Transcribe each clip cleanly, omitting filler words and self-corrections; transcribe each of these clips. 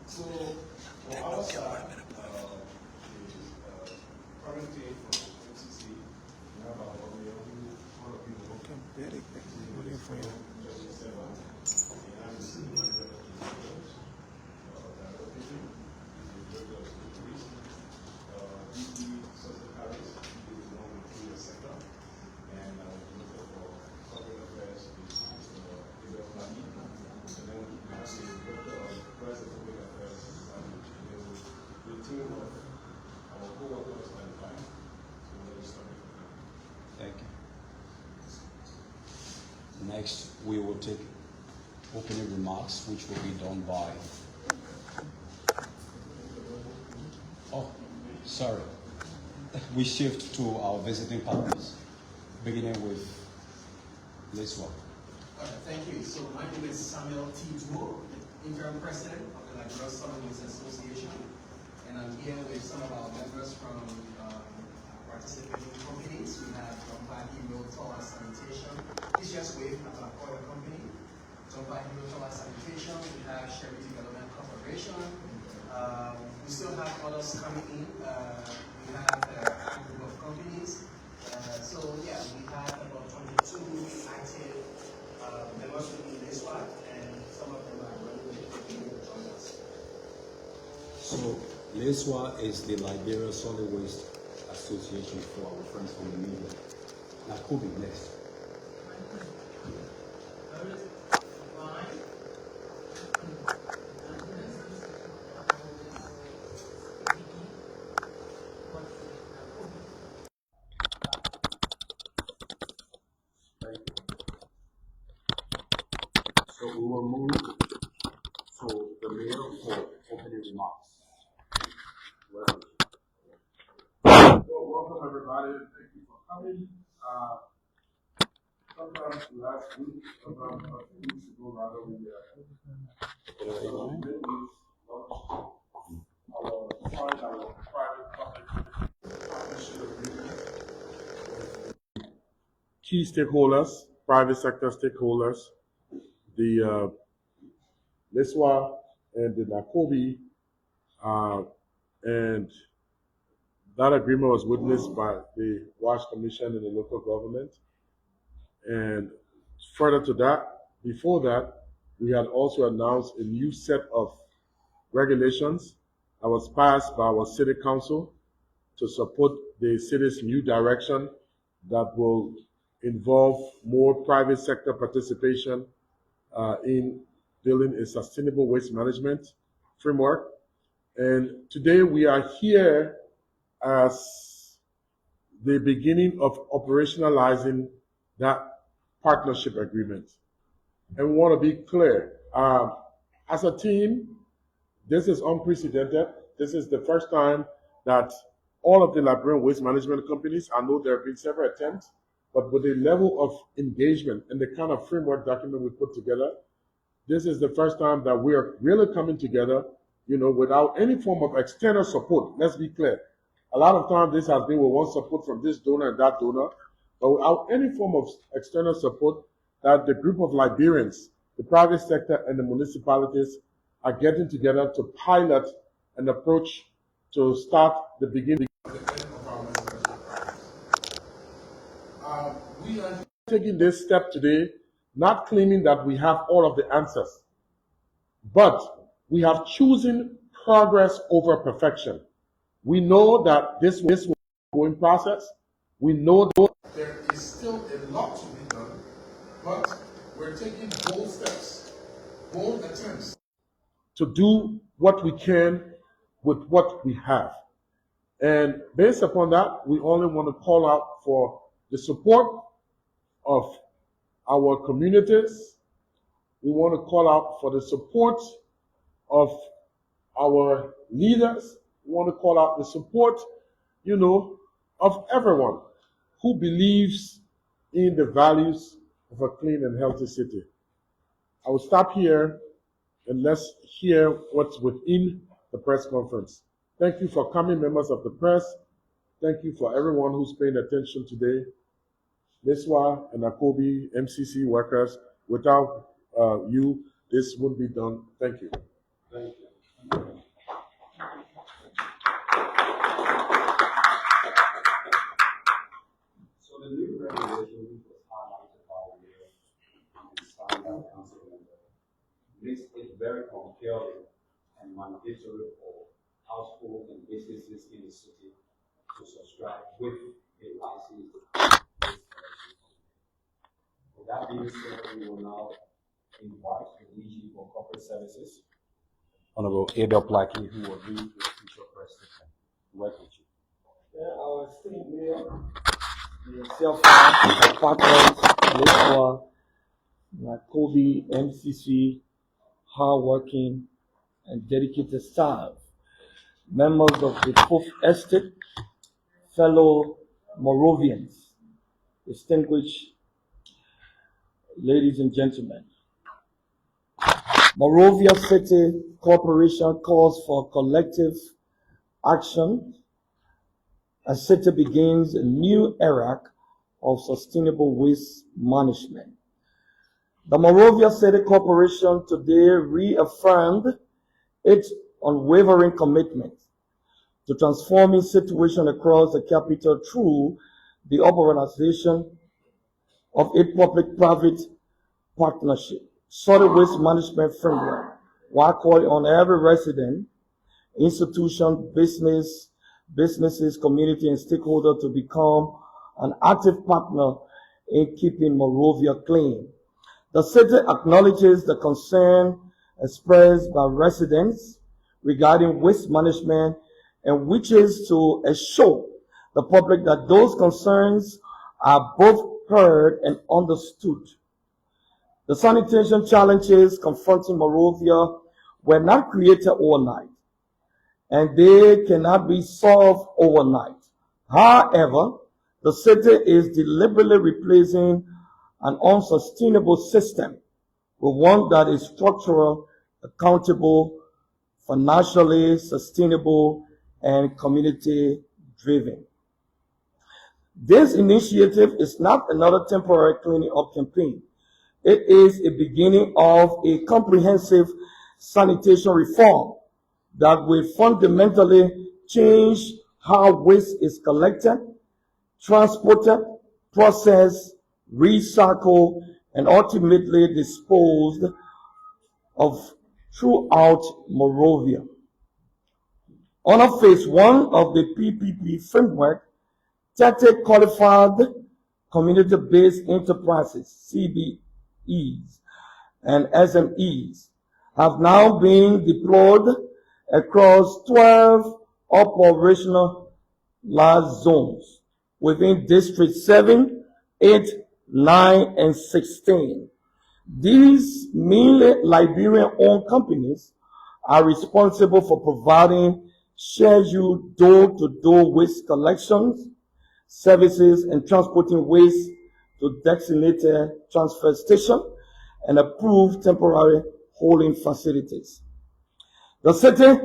So, for our side, the current team from MCC, we have our Thank you. Next, we will take opening remarks, which will be done by. Oh, sorry. We shift to our visiting partners, beginning with Liswa. Thank you. So my name is Samuel T. Moore, interim president of the Liberia Solomons Association, and I'm here with some of our members from participating companies. We have Jumpa Hero Tower Sanitation. This just wave at our oil company. Jumpa Hero Tower Sanitation. We have Sherry Development Corporation. We still have others coming in. We have a group of companies. So yeah, we have about 22 active members in this one, and some of them are running to join us. So, LESWA is the Liberia Solid Waste Association for our friends from the media. Now, Kobe, next. So we will move to the mayor for opening remarks. Welcome. Welcome everybody, and thank you for coming. Sometimes last week, sometimes a few weeks ago, rather, we launched our private-public partnership agreement with key stakeholders, private sector stakeholders, the LISWA and the NACOBI, and that agreement was witnessed by the WASH Commission and the local government. And further to that, before that, we had also announced a new set of regulations that was passed by our city council to support the city's new direction that will involve more private sector participation in building a sustainable waste management framework. And today we are here as the beginning of operationalizing that partnership agreement. And we want to be clear, as a team, this is unprecedented. This is the first time that all of the Liberian waste management companies, I know there have been several attempts, but with the level of engagement and the kind of framework document we put together, this is the first time that we are really coming together, without any form of external support. Let's be clear. A lot of times this has been with one support from this donor and that donor, but without any form of external support, that the group of Liberians, the private sector and the municipalities are getting together to pilot an approach to start the beginning of the end of our residential practice. We are taking this step today, not claiming that we have all of the answers, but we have chosen progress over perfection. We know that this will be an ongoing process. We know that there is still a lot to be done, but we're taking bold steps, bold attempts to do what we can with what we have. And based upon that, we only want to call out for the support of our communities. We want to call out for the support of our leaders. We want to call out the support, of everyone who believes in the values of a clean and healthy city. I will stop here and let's hear what's within the press conference. Thank you for coming, members of the press. Thank you for everyone who's paying attention today. Leswa and Akobi MCC workers. Without you, this wouldn't be done. Thank you. Thank you. So the new regulation which was highlighted by the mayor and signed by the council member makes it very compelling and mandatory for households and businesses in the city to subscribe with a licensed waste collection company. With that being said, we will now invite the DG for Corporate Services, Honorable Abel Blackie, who will read the official press statement. Welcome to you. Our esteemed mayor, myself, my partners, Leswa, Nakobi, MCC, hardworking and dedicated staff, members of the Fourth Estate, fellow Moravians, distinguished ladies and gentlemen. Moravia City Corporation calls for collective action as city begins a new era of sustainable waste management. The Moravia City Corporation today reaffirmed its unwavering commitment to transforming situation across the capital through the organization of a public-private partnership, solid waste management framework, while calling on every resident, institution, businesses, community, and stakeholder to become an active partner in keeping Moravia clean. The city acknowledges the concern expressed by residents regarding waste management and wishes to assure the public that those concerns are both heard and understood. The sanitation challenges confronting Moravia were not created overnight, and they cannot be solved overnight. However, the city is deliberately replacing an unsustainable system with one that is structural, accountable, financially sustainable, and community driven. This initiative is not another temporary cleaning up campaign. It is a beginning of a comprehensive sanitation reform that will fundamentally change how waste is collected, transported, processed, recycled, and ultimately disposed of throughout Moravia. Under phase one of the PPP framework, 30 qualified community-based enterprises, CBEs, and SMEs have now been deployed across 12 operational large zones within District 7, 8, 9, and 16. These mainly Liberian-owned companies are responsible for providing scheduled door-to-door waste collections, services, and transporting waste to designated transfer stations and approved temporary holding facilities. The city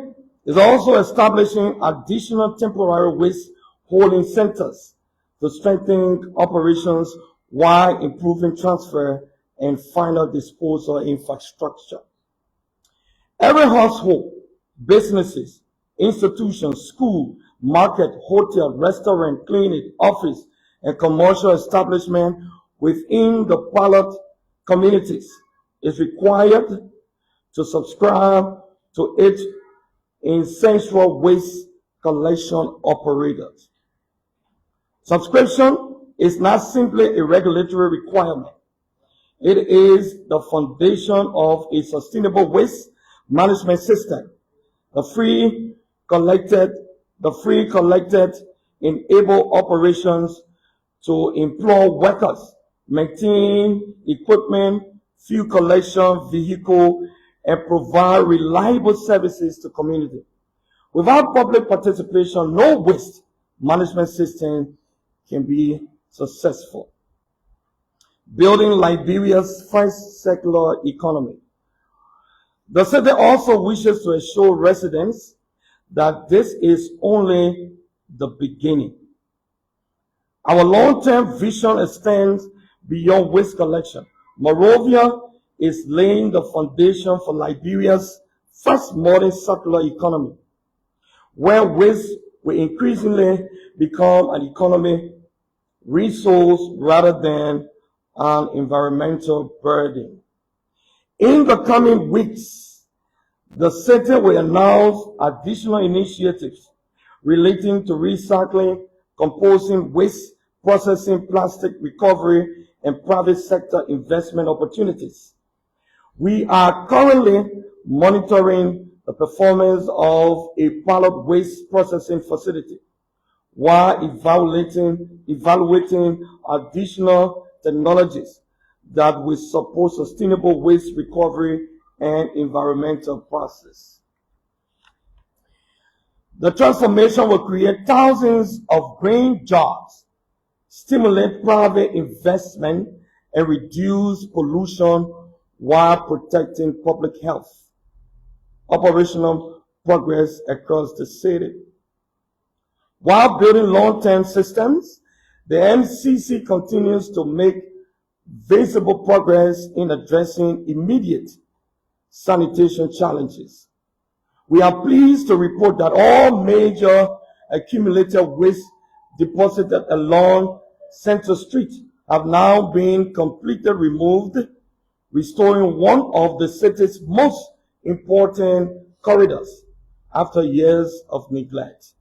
is also establishing additional temporary waste holding centers to strengthen operations while improving transfer and final disposal infrastructure. Every household, businesses, institutions, school, market, hotel, restaurant, clinic, office, and commercial establishment within the pilot communities is required to subscribe to its essential waste collection operators. Subscription is not simply a regulatory requirement. It is the foundation of a sustainable waste management system. The free collected enable operations to employ workers, maintain equipment, fuel collection, vehicle, and provide reliable services to community. Without public participation, no waste management system can be successful. Building Liberia's first circular economy. The city also wishes to assure residents that this is only the beginning. Our long-term vision extends beyond waste collection. Monrovia is laying the foundation for Liberia's first modern circular economy, where waste will increasingly become an economic resource rather than an environmental burden. In the coming weeks, the city will announce additional initiatives relating to recycling, composting, waste processing, plastic recovery, and private sector investment opportunities. We are currently monitoring the performance of a pilot waste processing facility while evaluating additional technologies that will support sustainable waste recovery and environmental process. The transformation will create thousands of green jobs, stimulate private investment, and reduce pollution while protecting public health. Operational progress across the city. While building long-term systems, the MCC continues to make visible progress in addressing immediate sanitation challenges. We are pleased to report that all major accumulated waste deposited along Central Street have now been completely removed, restoring one of the city's most important corridors after years of neglect.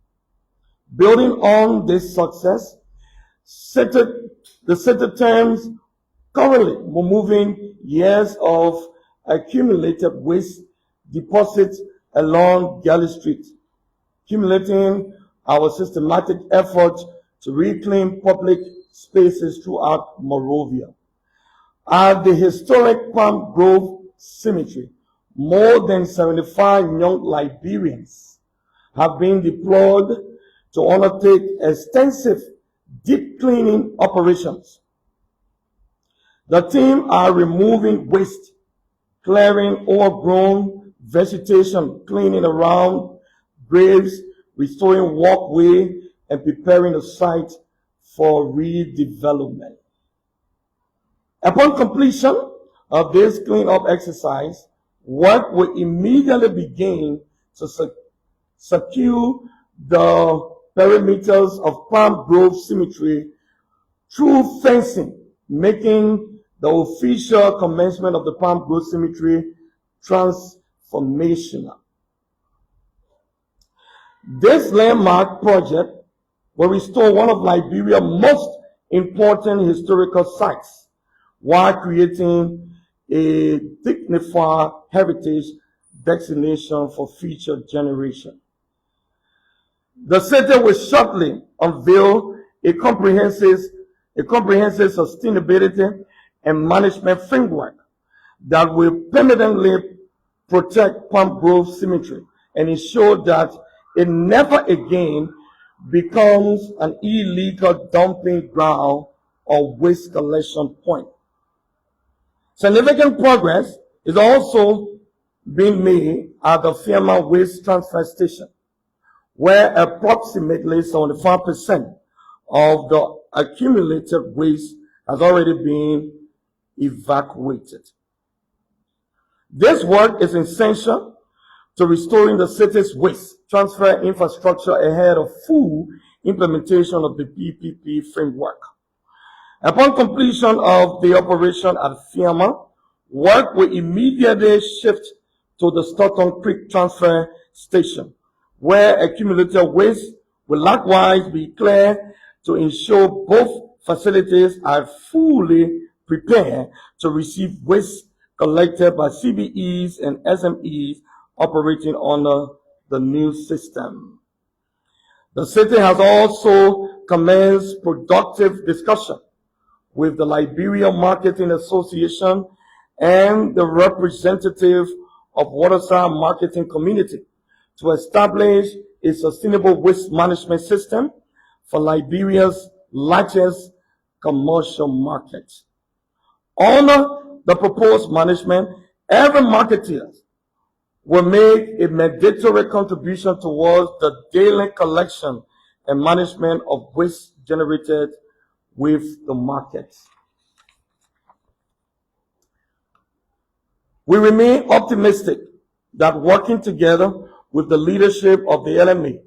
Building on this success, the city terms currently removing years of accumulated waste deposits along Galley Street, accumulating our systematic effort to reclaim public spaces throughout Monrovia. At the historic Palm Grove Cemetery, more than 75 young Liberians have been deployed to undertake extensive deep cleaning operations. The team are removing waste, clearing overgrown vegetation, cleaning around graves, restoring walkway, and preparing the site for redevelopment. Upon completion of this cleanup exercise, work will immediately begin to secure the perimeters of Palm Grove Cemetery through fencing, making the official commencement of the Palm Grove Cemetery transformational. This landmark project will restore one of Liberia's most important historical sites while creating a dignified heritage destination for future generations. The city will shortly unveil a comprehensive sustainability and management framework that will permanently protect Palm Grove Cemetery and ensure that it never again becomes an illegal dumping ground or waste collection point. Significant progress is also being made at the Fiamma Waste Transfer Station, where approximately 75% of the accumulated waste has already been evacuated. This work is essential to restoring the city's waste transfer infrastructure ahead of full implementation of the PPP framework. Upon completion of the operation at Fiamma, work will immediately shift to the Stockton Creek Transfer Station, where accumulated waste will likewise be cleared to ensure both facilities are fully prepared to receive waste collected by CBEs and SMEs operating under the new system. The city has also commenced productive discussion with the Liberia Marketing Association and the representative of Waterside Marketing Community to establish a sustainable waste management system for Liberia's largest commercial market. Under the proposed management, every marketer will make a mandatory contribution towards the daily collection and management of waste generated with the market. We remain optimistic that working together with the leadership of the LMA,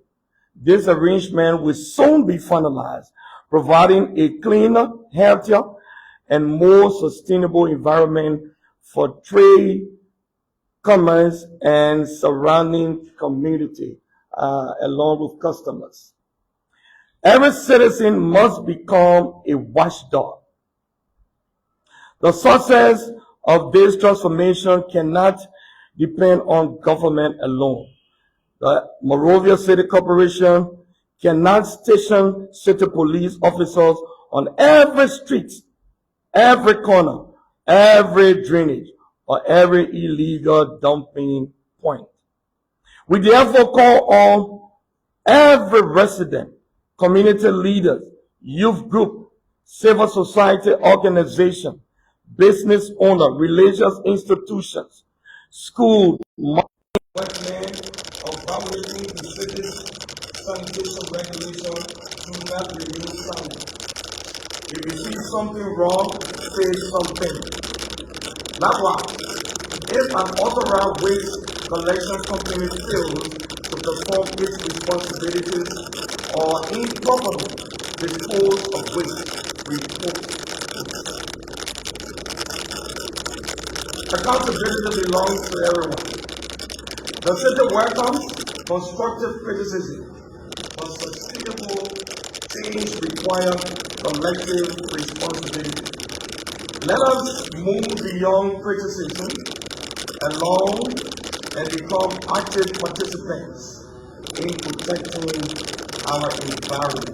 this arrangement will soon be finalized, providing a cleaner, healthier, and more sustainable environment for trade, commerce, and surrounding community, along with customers. Every citizen must become a watchdog. The success of this transformation cannot depend on government alone. The Monrovia City Corporation cannot station city police officers on every street, every corner, every drainage, or every illegal dumping point. We therefore call on every resident, community leaders, youth group, civil society organization, business owner, religious institutions, school, workmen of violating the city's sanitation regulation do not remain silent. If you see something wrong, say something. Likewise, if an authorized waste collection company fails to perform its responsibilities or improperly dispose of waste, report. Accountability belongs to everyone. The city welcomes constructive criticism, but sustainable change requires collective responsibility. Let us move beyond criticism alone and become active participants in protecting our environment.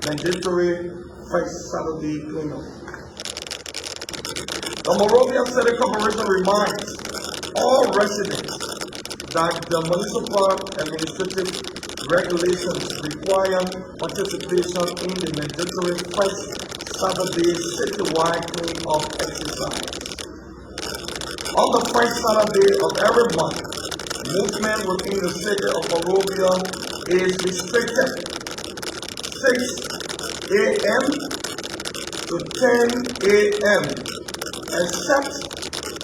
Mandatory first Saturday cleanup. The Monrovia City Corporation reminds all residents that the municipal administrative regulations require participation in the mandatory first Saturday citywide cleanup exercise. On the first Saturday of every month, movement within the city of Monrovia is restricted 6 a.m. to 10 a.m. except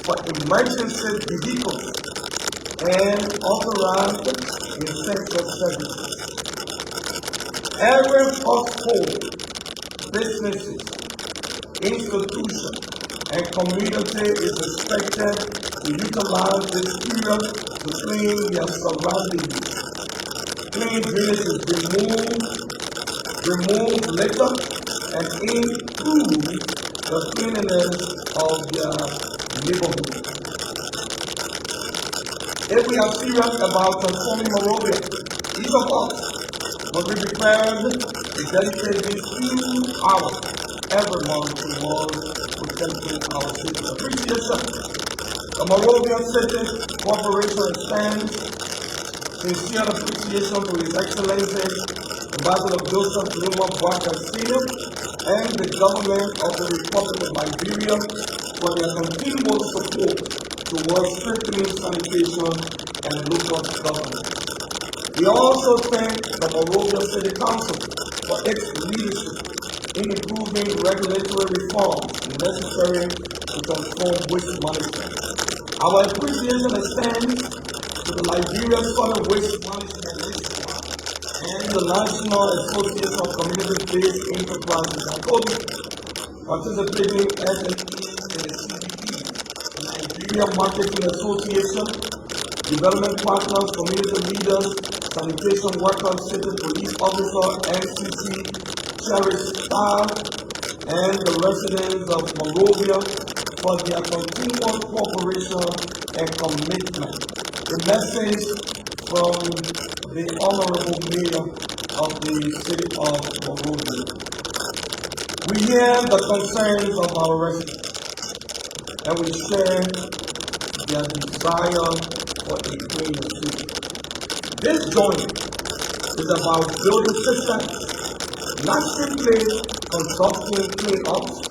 for emergency vehicles and authorized essential services. Every household, businesses, institution, and community is expected to utilize this period to clean their surroundings. Clean drainages, remove litter, and improve the cleanliness of their neighborhood. If we are serious about transforming Monrovia, each of us must be prepared to dedicate these few hours every month towards protecting our city. Appreciation. The Monrovia City Corporation extends sincere appreciation to His Excellency Ambassador Joseph Luma Bwaka Sr. and the government of the Republic of Liberia for their continual support towards strengthening sanitation and local government. We also thank the Monrovia City Council for its leadership in improving regulatory reforms necessary to transform waste management. Our appreciation extends to the Liberia Solid Waste Management Network and the National Association of Community-Based Enterprises and participating SMEs in the CBE, Nigeria Marketing Association, development partners, community leaders, sanitation workers, city police officer, MCC, cherished staff, and the residents of Monrovia for their continual cooperation and commitment. The message from the Honorable Mayor of the City of Monrovia. We hear the concerns of our residents, and we share their desire for a cleaner city. This journey is about building systems, not simply conducting cleanups.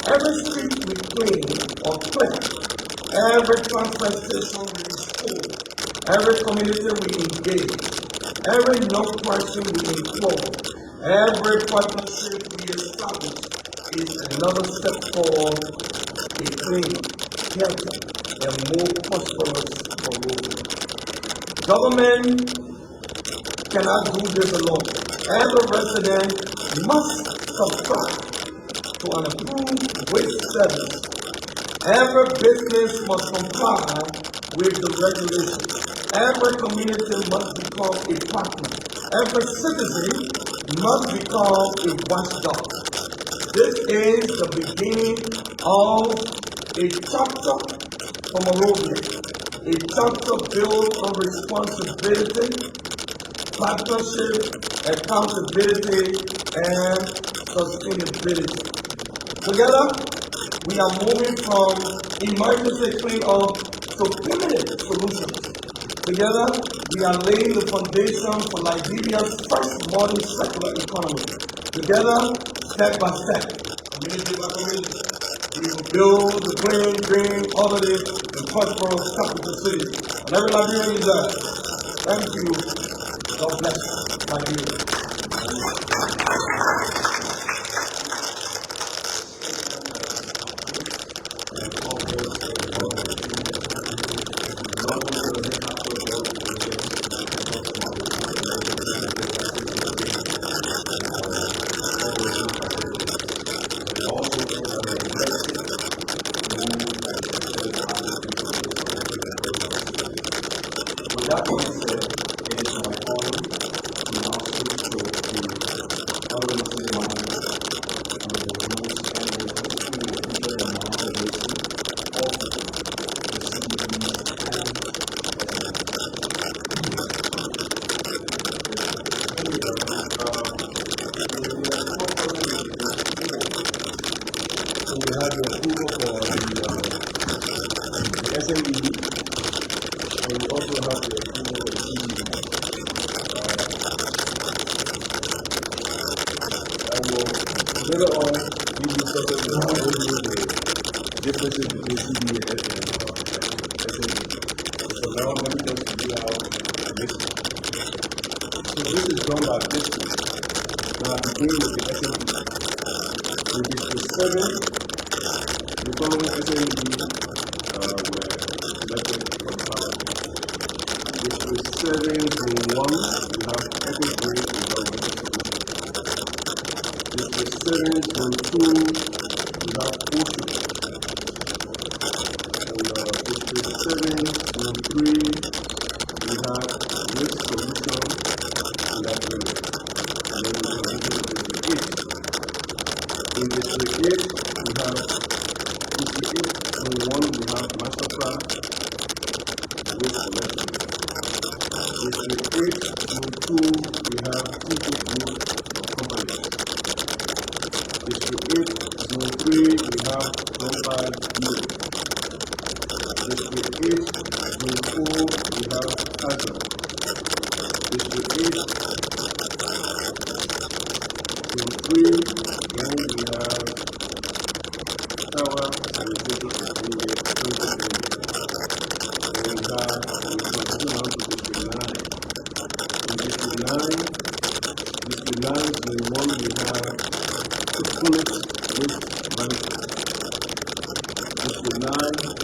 Every street we clean or clean, every transfer station we restore, every community we engage, every young person we employ, every partnership we establish established is another step for a clean, healthy, and more prosperous Monrovia. Government cannot do this alone. Every resident must subscribe to an approved waste service. Every business must comply with the regulations. Every community must become a partner. Every citizen must become a watchdog. This is the beginning of a chapter for Monrovia, a chapter built on responsibility, partnership, accountability, and sustainability. Together, we are moving from emergency cleanup to permanent solutions. Together, we are laying the foundation for Liberia's first modern circular economy. Together, step by step, community by community, we will build the clean, green, orderly, and prosperous capital city. And every Liberian deserves. Thank you. God bless Liberia. With that being said, it is my honor to now switch to the other city manager and the rules and resolution will feature the amount of listing also the CDBs So we had the approval for the SME, and we also have the approval for the CDE. I will later on give you something that will go through the differences between CDE and SME. So now let me just review how this is. So this is done by district. Now I begin with the SME. So District 7, the following SME were elected from power. District 7, Zone 1, we have Epic Grade Environmental Solutions. District 7, Zone 2, we have Ocean. And District 7, Zone 3, we have Waste Solution, and that's River. And then we continue to District 8. In District 8, we have District 8, Zone 1, we have Master Plan, Waste Collection. District 8, Zone 2, we have Input Group Companies. District 8, Zone 3, we have Zone 5 Unit. District 8, Zone 4, we have Casa. District 8, Zone 3, again we have Tower, Sanitated Engineer, Printed Engineer. Then we continue on to District 9. In District 9, Zone 1, we have Fuller's Waste Management. District 9,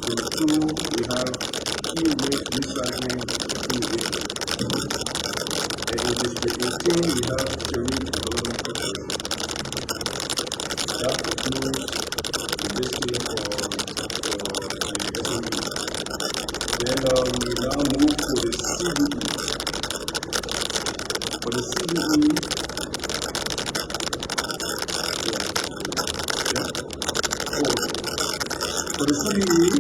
Zone 2, we have Key Waste Recycling Activity. And in District 18, we have Cherry Development Corporation. That concludes the listing for the SME. Then we now move to the CDE. For the CDE, for the CDE,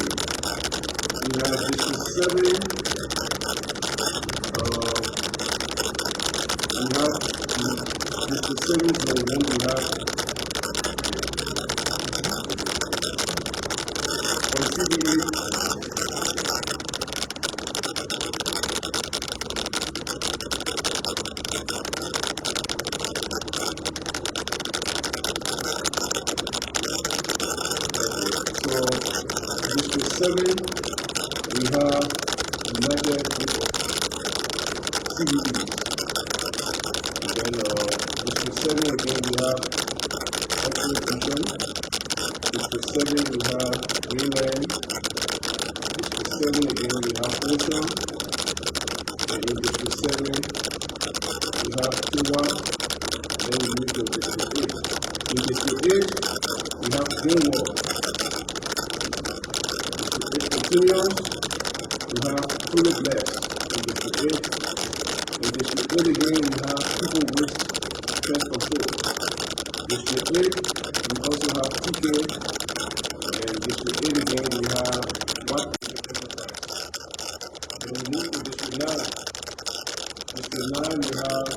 we have District 7, we have District 7, Zone 1, we have for the CDE, District 7, we have United Group of CDEs. And then District 7 again we have District 7, we have Greenland. District 7 again, we have Ocean. And in District 7, we have Tiwa. Then we move to District 8. In District 8, we have Greenwald. District 8 continues, we have Fully Blessed. In District 8, in District 8 again, we have People Waste Pest Control. District 8, we also have TK. And District 8 again, we have What Enterprise. Then we move to District 9. District 9, we have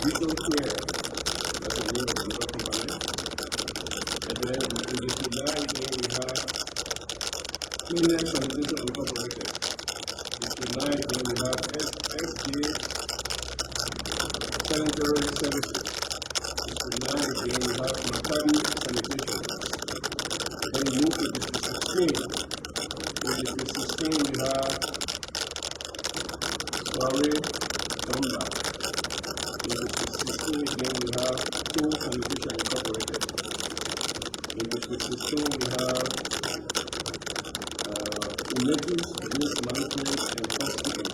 Vital Care. That's the name of the drug company. And then in District 9 again, we have Cleanliness Sanitation Incorporated. District 9 again, we have SJ Sanitary Services. District 9 again, we have Maccabi Sanitation. Then we move to District 16. In District 16, we have Sorry Dumba. In District 16 again, we have Tool Sanitation Incorporated. In District 16, we have Emergency Waste Management and Housekeeping.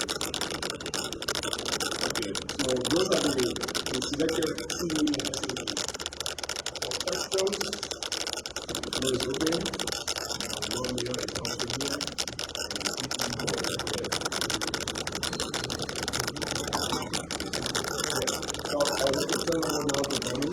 Okay, so those are the selected CE and SAE. For questions, no, it's okay. One year is also here. So I'll let you turn on now to Bonnie.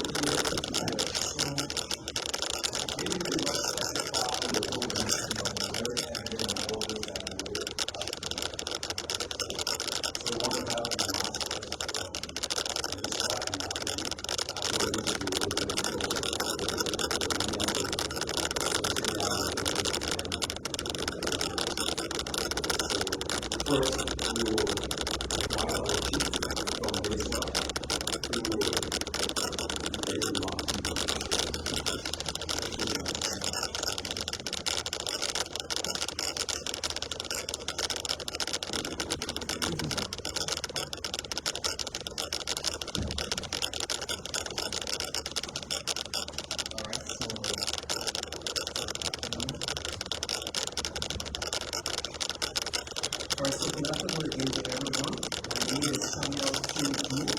First, good afternoon again to everyone. My name is Samuel T. Moore,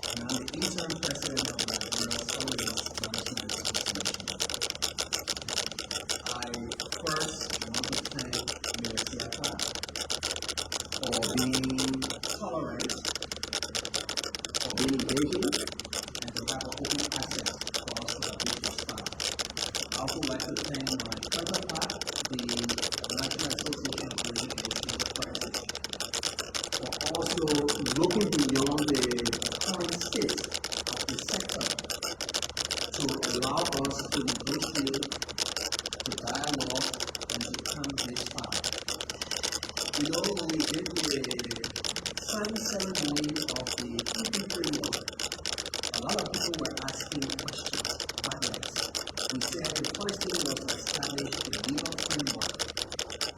and I'm the interim president of the National Solid Waste Management Association. I first want to thank Mayor Siaka for being tolerant, for being engaging, and to have an open access for us to have this far. I also like to thank my counterpart, the National Association of Building Enterprises, for also looking beyond the current state of the sector to allow us to negotiate, to dialogue, and to come this far. You know, when we did the signing ceremony of the EP framework, a lot of people were asking questions. Why next? We said the first thing was to establish a legal framework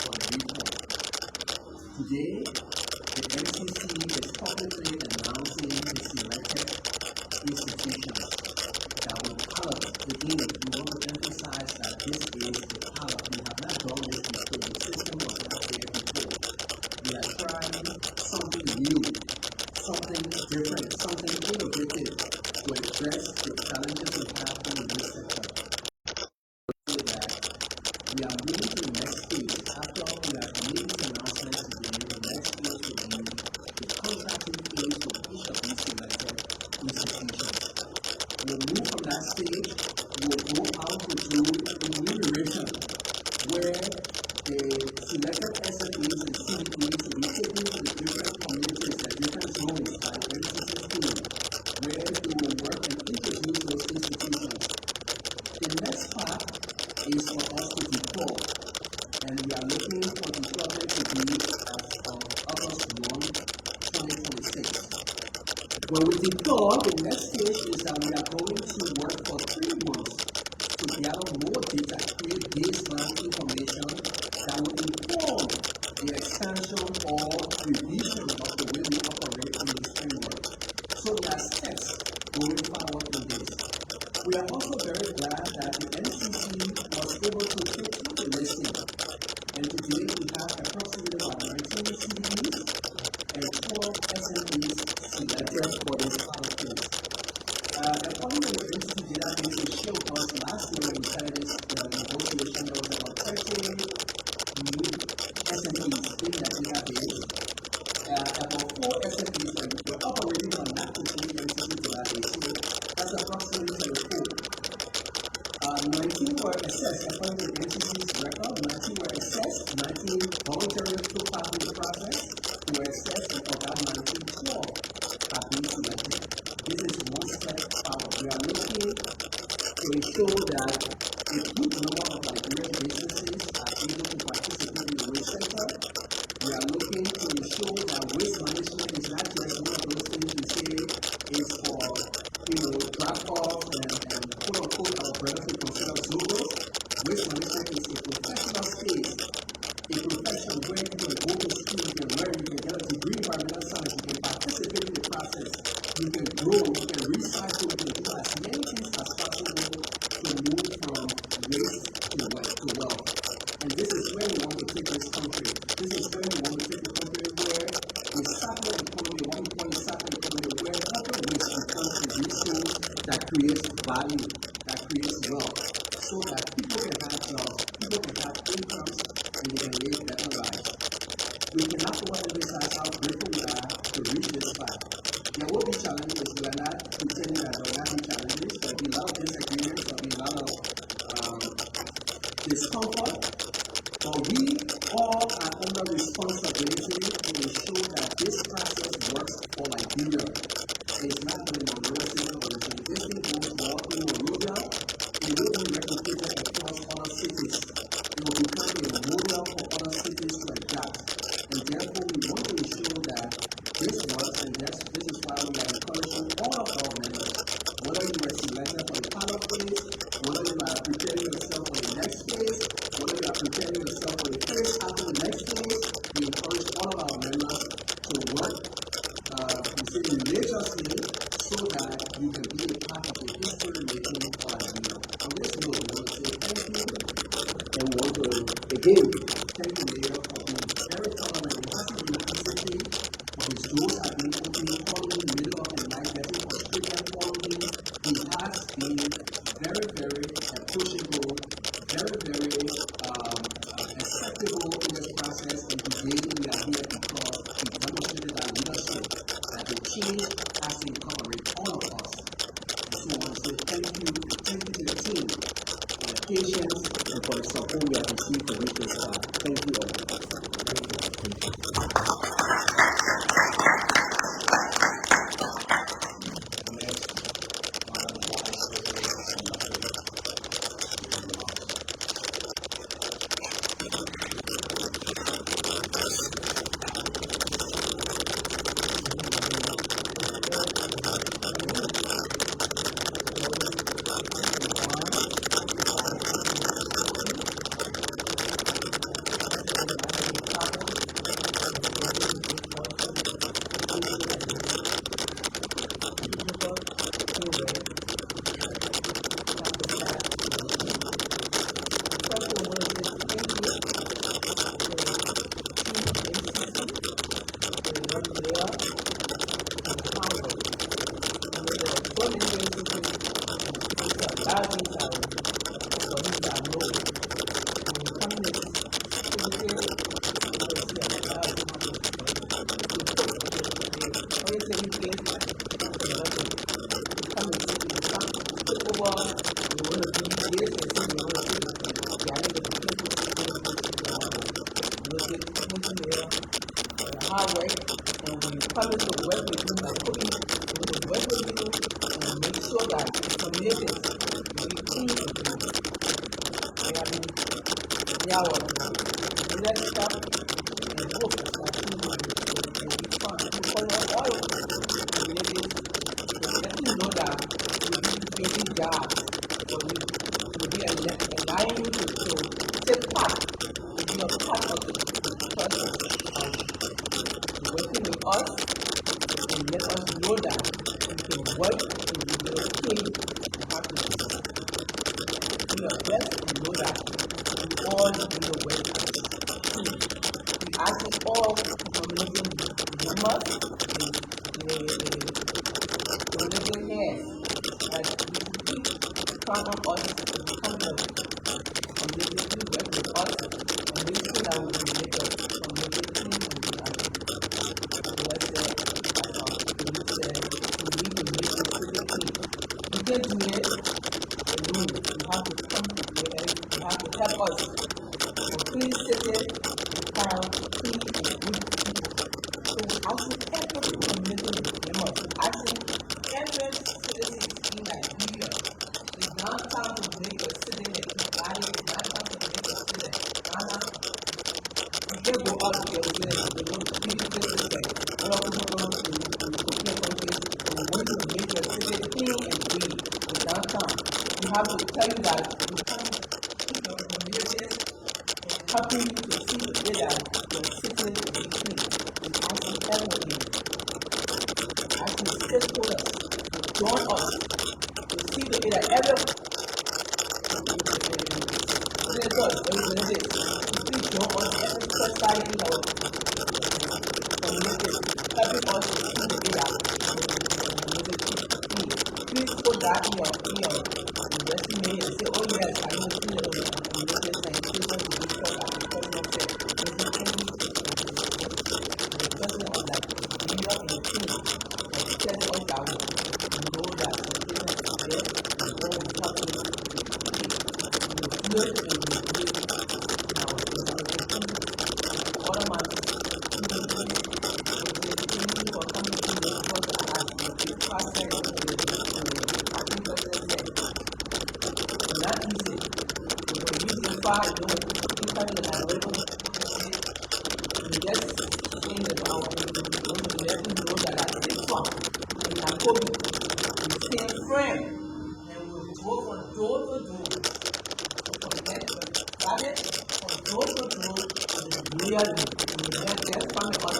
for the reform. Today, the MCC is publicly announcing the selected institutions that will pilot. Again, we want to emphasize that this is the pilot. We have not done this before. The system was not there before. We are trying something new, something different, something innovative to address the challenges we have in the waste sector. That we are moving to the next stage. After we have made this announcement today, the next stage will be the contracting phase for each of these selected institutions. We'll move from that stage, we'll go out to do enumeration, where the selected SFEs and CDEs will be taken to the different communities and different zones by the MCC team, where they will work and introduce those institutions. The next part is for us to deploy, and we are looking for deployment to be as of August 1, 2026. When we deploy, the next stage is that we are going to work for 3 months to gather more data, create baseline information that will inform the expansion or revision of the way we operate in this framework. So there are steps going forward in this. We are also very glad that the MCC was able to take through the listing, and today we have approximately about 19 CDs and 12 SMEs selected for this pilot phase. According to the MCC database, it showed us last year when we started this negotiation, there was about 30 new SMEs in that database. About 4 SMEs were operating on that specific MCC database, so that's approximately 24. 19 were assessed according to the MCC's record. 19 were assessed, 19 voluntarily took part in the process, who were assessed, and of that 19, 12 have been selected. This is one step forward. We are looking to ensure that a good number of Nigerian businesses are able to participate in the waste sector. We are looking to ensure that waste management is not just one of those things we say is for, drop-off and quote-unquote our brothers we consider Zogos. Waste management is a professional space, a profession where you can go to school, you can learn, you can get a degree in environmental science, you can participate in the process, you can grow, you can recycle, you can do as many things as possible to move from waste to wealth. And this is where we want to take this country. This is where we want to take the country where a circular economy, what we call a circular economy, where other waste becomes a resource that creates value, that creates wealth, so that people can have jobs, people can have incomes, and they can live better lives. We cannot overemphasize how grateful we are to reach this spot. There will be challenges. We are not pretending that there will not be challenges. There will be a lot of disagreements. There will be a lot of discomfort. But we all are under responsibility to ensure that this process works for Liberia. It's not only Monrovia or the existing goals well in Monrovia. It will be replicated across other cities. It will become a model for other cities to adapt. And therefore, we want to ensure that this works, and this is why we are encouraging all of our members, whether you are selected for the pilot phase, whether you are preparing yourself for the next phase, whether you are preparing yourself for the phase after the next phase, we encourage all of our members to work, religiously, so that you can be a part of the history making for Nigeria. On this note, we want to say thank you, and we want to again thank the mayor for being very tolerant. It hasn't been easy, but his doors have been open, calling in the middle of the night, getting frustrated, calling me. He has been very, very approachable, very, very acceptable in this process, and today we are here because he demonstrated our leadership, that the change has to incorporate all of us. And so I want to say thank you to the team for the patience and for the support we have received to reach this far. Thank you all. Hard work, and we promise to work with you by putting to work with you and make sure that the communities will be clean and clean. We have been let's stop and hope that things will be fun. We follow all of the communities to let you know that we'll be creating jobs for you. We'll be allowing you to take part, to be a part of the process of working with us and let us know that we can work just know that we all need to work as a team. We asking all community members, the community heads, that we should keep count on us to become the community work with us and make sure that we will make a community clean and be happy. What said, police said, we need to make the city clean. We can't do it alone. You have to come together. You have to help us. A clean city requires clean and good people. So asking every community member, asking every citizen in Nigeria, it's not time to make a city like Kigali, it's not time to make a city like Ghana. You can't go out there with the really places like other people going to European countries and want to make your city clean and green in downtown. We have to tell you that we come to your communities and helping you to see the way that your city will be clean and asking everybody, asking stakeholders to join us to see the way that every senators, representatives, to please join us every first Friday in our community, helping us to see the way that community clean. Please put that in your resume and say, oh yes, I know clean the community sanitation to be sure that the president said, there's no any the president of like New York and the team has said us that we know that sanitation is there and all we have to do good and we do in our community. Other man, for coming to the court and asking the pastor and the acting president said, it's not easy. You know, using fire, you know, inside the algorithm, you just saying about when you let me know that at 6 months, in Nakobi, we stay friend, and we go from door to door. From that, private, from door to door, really, we just find us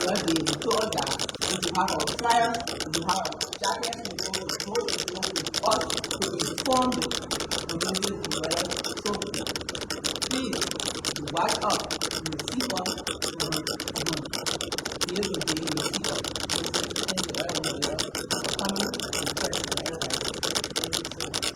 where they told us that if you have our flyers, if you have our jackets, we go to door to door with us to inform the community together. So please watch up, you see us, you be able to be in the see us. Thank you very much for coming and pressing everybody. Thank you so much.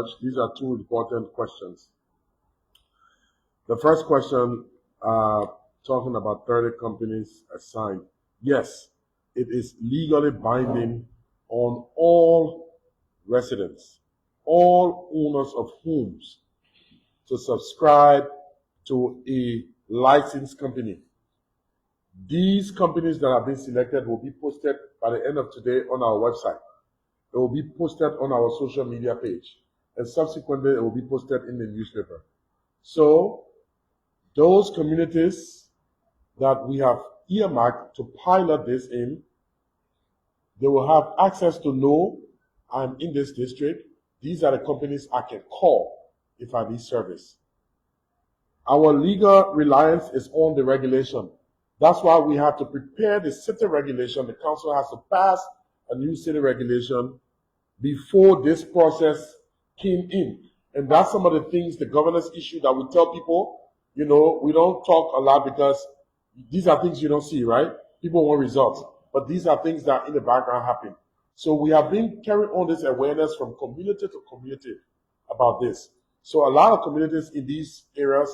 much. These are two important questions. The first question, talking about 30 companies assigned. Yes, it is legally binding on all residents, all owners of homes, to subscribe to a licensed company. These companies that have been selected will be posted by the end of today on our website. It will be posted on our social media page, and subsequently it will be posted in the newspaper. So those communities that we have earmarked to pilot this in, they will have access to know I'm in this district. These are the companies I can call if I need service. Our legal reliance is on the regulation. That's why we have to prepare the city regulation. The council has to pass a new city regulation before this process came in. And that's some of the things, the governor's issue that we tell people, we don't talk a lot because these are things you don't see, right? People want results. But these are things that in the background happen. So we have been carrying on this awareness from community to community about this. So a lot of communities in these areas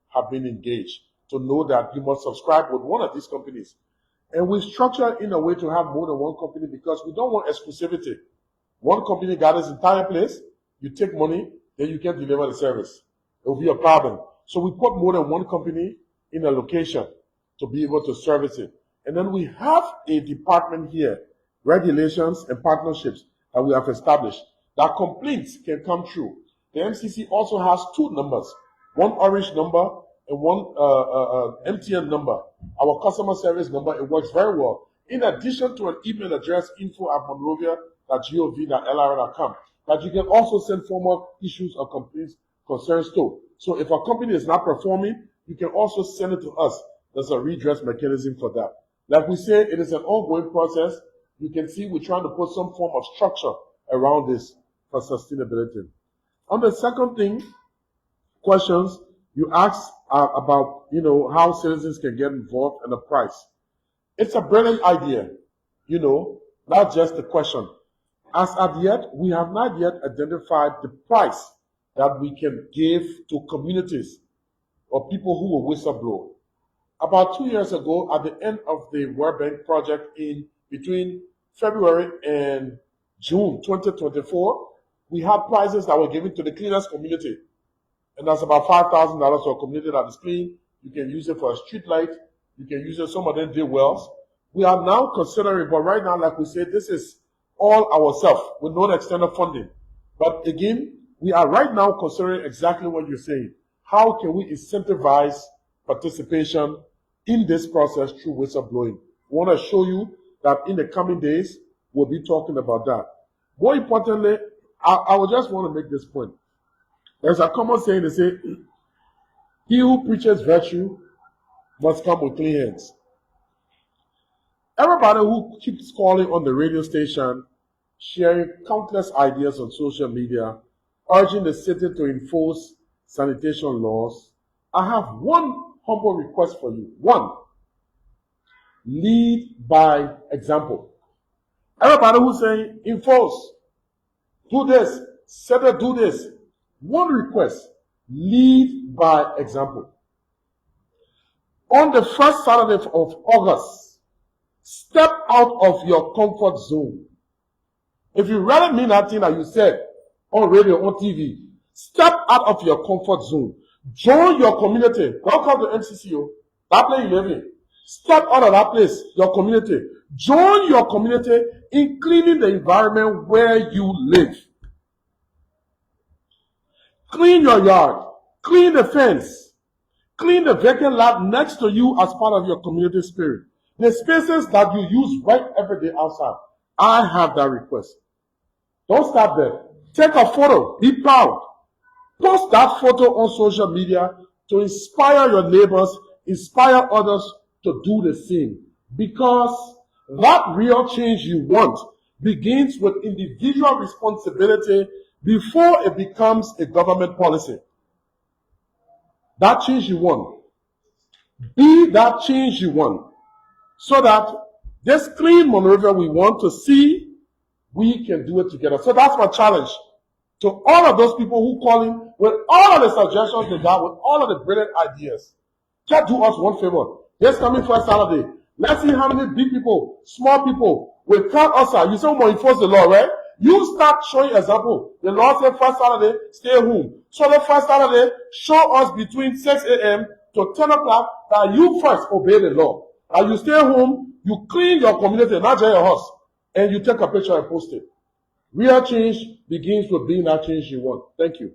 have been engaged to know that you must subscribe with one of these companies. And we structure it in a way to have more than one company because we don't want exclusivity. One company got its entire place, you take money, then you can't deliver the service. It will be a problem. So we put more than one company in a location to be able to service it. And then we have a department here, regulations and partnerships that we have established, that complaints can come through. The MCC also has two numbers, one orange number and one MTN number, our customer service number. It works very well. In addition to an email address, info@monrovia.gov.lr.com, that you can also send formal issues or complaints, concerns to. So if a company is not performing, you can also send it to us. There's a redress mechanism for that. Like we say, it is an ongoing process. You can see we're trying to put some form of structure around this for sustainability. On the second thing, questions, you asked about, how citizens can get involved and the price. It's a brilliant idea, not just a question. As of yet, we have not yet identified the price that we can give to communities or people who will whistleblow. About 2 years ago, at the end of the World Bank project in between February and June 2024, we had prizes that were given to the cleanest community. And that's about $5,000 for a community that is clean. You can use it for a street light. You can use it, some of them did wells. We are now considering, but right now, like we said, this is all ourselves with no external funding. But again, we are right now considering exactly what you're saying. How can we incentivize participation in this process through whistleblowing? We want to show you that in the coming days, we'll be talking about that. More importantly, I would just want to make this point. There's a common saying, they say, he who preaches virtue must come with clean hands. Everybody who keeps calling on the radio station, sharing countless ideas on social media, urging the city to enforce sanitation laws, I have one humble request for you. One, lead by example. Everybody who's saying, enforce, do this, City do this. One request, lead by example. On the first Saturday of August, step out of your comfort zone. If you really mean that thing that you said on radio, on TV, step out of your comfort zone. Join your community. Don't come to MCC, that place you live in. Step out of that place, your community. Join your community in cleaning the environment where you live. Clean your yard. Clean the fence. Clean the vacant lot next to you as part of your community spirit. The spaces that you use right every day outside. I have that request. Don't stop there. Take a photo. Be proud. Post that photo on social media to inspire your neighbors, inspire others to do the same. Because that real change you want begins with individual responsibility before it becomes a government policy. That change you want. Be that change you want. So that this clean Monrovia we want to see, we can do it together. So that's my challenge to all of those people who call in with all of the suggestions they got, with all of the brilliant ideas. Just do us one favor. This coming first Saturday, let's see how many big people, small people will count us out. You say we must enforce the law, right? You start showing example. The law said first Saturday, stay home. So the first Saturday, show us between 6 a.m. to 10 o'clock that you first obey the law. And you stay home, you clean your community, not just your house, and you take a picture and post it. Real change begins with being that change you want. Thank you.